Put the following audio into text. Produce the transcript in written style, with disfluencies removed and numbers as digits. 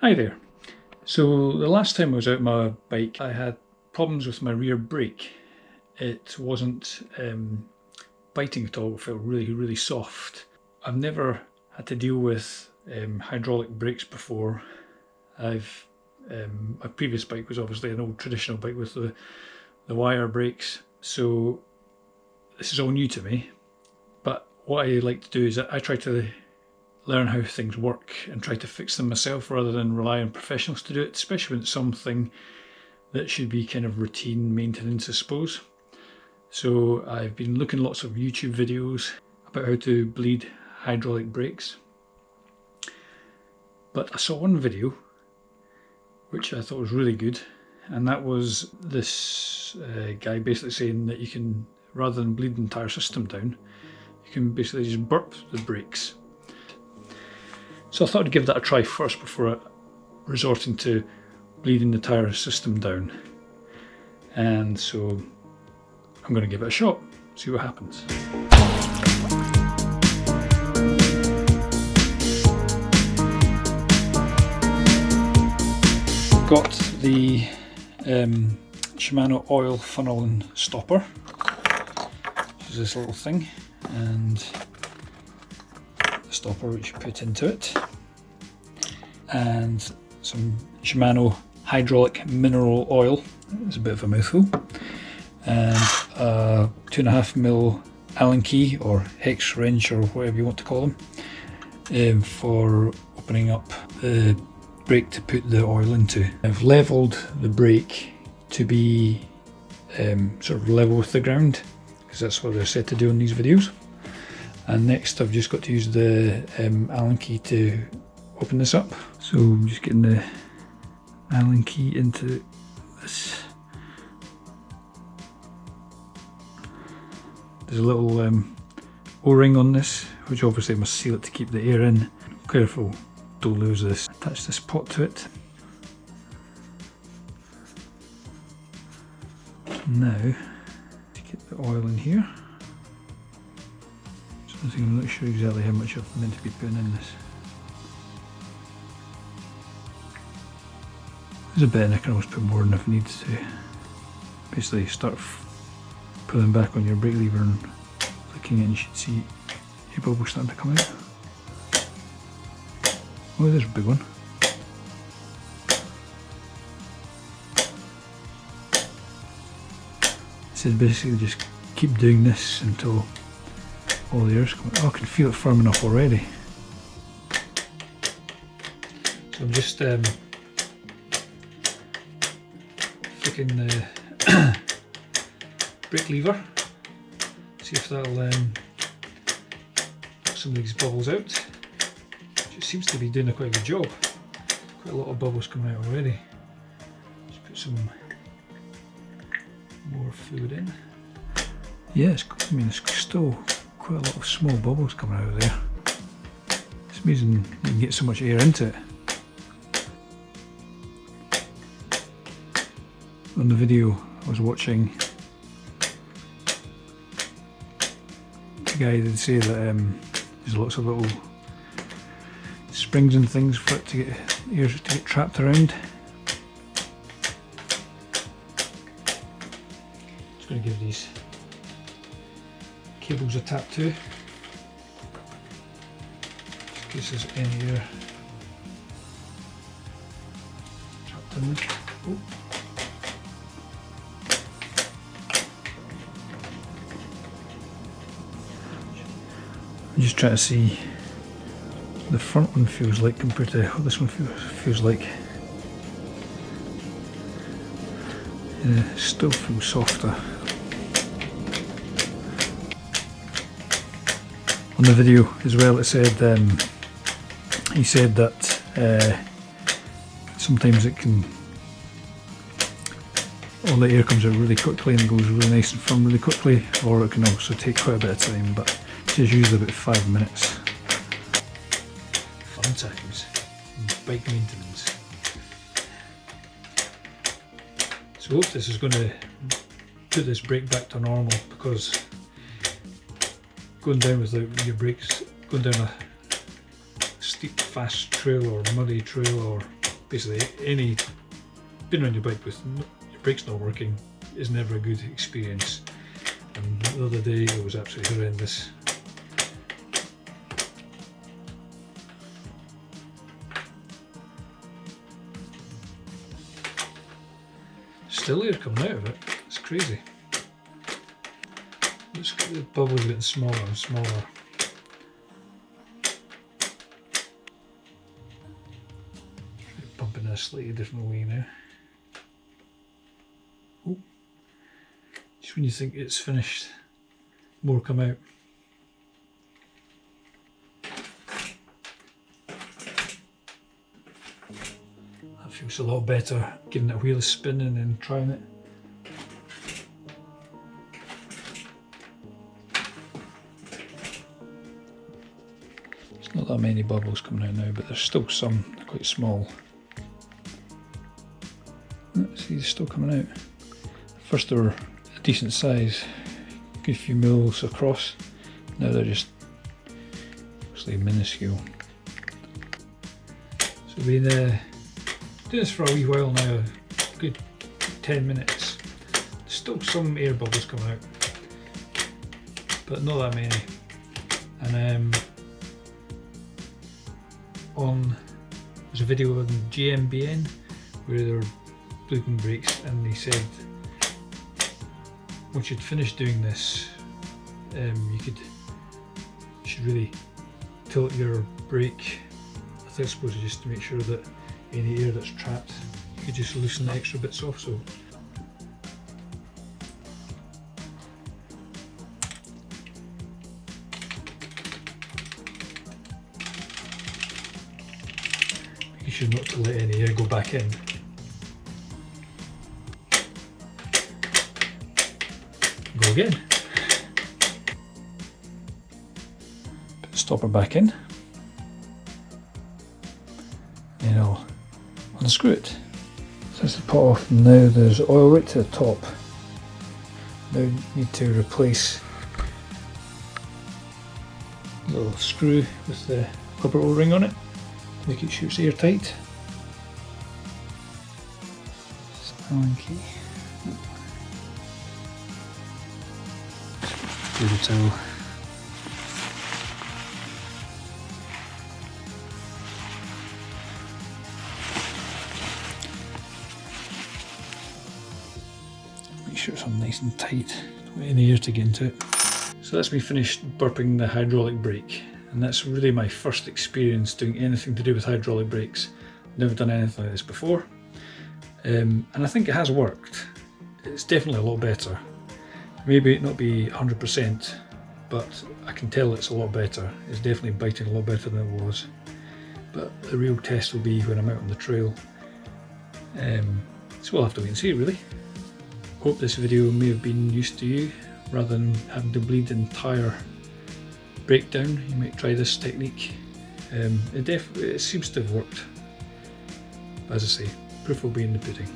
Hi there. So the last time I was out my bike I had problems with my rear brake. It wasn't biting at all, it felt really soft. I've never had to deal with hydraulic brakes before. My previous bike was obviously an old traditional bike with the wire brakes, so this is all new to me. But what I like to do is I try to learn how things work and try to fix them myself rather than rely on professionals to do it, especially when it's something that should be kind of routine maintenance, I suppose. So I've been looking at lots of YouTube videos about how to bleed hydraulic brakes. But I saw one video which I thought was really good, and that was this guy basically saying that you can, rather than bleed the entire system down, you can basically just burp the brakes. So I thought I'd give that a try first before resorting to bleeding the entire system down. And so I'm going to give it a shot, see what happens. Got the Shimano oil funneling stopper, which is this little thing, and the stopper which you put into it, and some Shimano hydraulic mineral oil. It's a bit of a mouthful, and a 2.5mm Allen key or hex wrench or whatever you want to call them, for opening up the brake to put the oil into. I've levelled the brake to be sort of level with the ground, because that's what they're said to do in these videos. And next I've just got to use the Allen key to open this up. So I'm just getting the Allen key into this. There's a little O-ring on this, which obviously must seal it to keep the air in. Careful, don't lose this. Attach this pot to it. Now, to get the oil in here. I'm not sure exactly how much I'm meant to be putting in this. There's a bit, and I can always put more than if I need to. Basically start pulling back on your brake lever and flicking it, and you should see your bubbles starting to come out. Oh, there's a big one. So basically just keep doing this until all the air's coming. Oh, I can feel it firm enough already. So I'm just flicking the brake lever, see if that'll knock some of these bubbles out. It seems to be doing a quite good job. Quite a lot of bubbles coming out already. Just put some more fluid in. Yeah, I mean it's still quite a lot of small bubbles coming out of there. It's amazing you can get so much air into it. On the video I was watching, the guy did say that there's lots of little springs and things for it to get air to get trapped around. Just going to give these cables a tap too, in case there's any air trapped in there. Oh. I'm just trying to see what the front one feels like compared to what this one feels like. Yeah, it still feels softer. On the video as well, it said he said that sometimes it can, all the air comes out really quickly and goes really nice and firm really quickly, or it can also take quite a bit of time, but it is usually about 5 minutes. Fun times, bike maintenance. So I hope this is going to put this brake back to normal, because going down without your brakes, going down a steep fast trail or muddy trail or basically any being on your bike with your brakes not working is never a good experience. And the other day it was absolutely horrendous. Still air coming out of it, it's crazy. The bubbles are getting smaller and smaller. Pumping in a slightly different way now. Oh. Just when you think it's finished, more come out. That feels a lot better, giving it a wheel a spin and then trying it. There's not that many bubbles coming out now, but there's still some, they're quite small. See, they're still coming out. First they were a decent size, a good few mils across. Now they're just actually minuscule. So we've been doing this for a wee while now, a good 10 minutes. There's still some air bubbles coming out, but not that many. And there's a video on GMBN where they were looping brakes, and they said once you'd finished doing this, you should really tilt your brake. I suppose just to make sure that any air that's trapped, you could just loosen the extra bits off. So you should not to let any air go back in. Go again. Put the stopper back in. And I'll unscrew it. So that's the pot off. Now there's oil right to the top. Now you need to replace the little screw with the rubber O-ring on it to make sure it's airtight. Allen key. Do the towel. Make sure it's all nice and tight, don't want any air to get into it. So that's me finished burping the hydraulic brake, and that's really my first experience doing anything to do with hydraulic brakes. Never done anything like this before, and I think it has worked. It's definitely a lot better. Maybe it not be 100%, but I can tell it's a lot better. It's definitely biting a lot better than it was. But the real test will be when I'm out on the trail. So we'll have to wait and see, really. Hope this video may have been used to you. Rather than having to bleed the entire breakdown, you might try this technique. It seems to have worked. But as I say, proof will be in the pudding.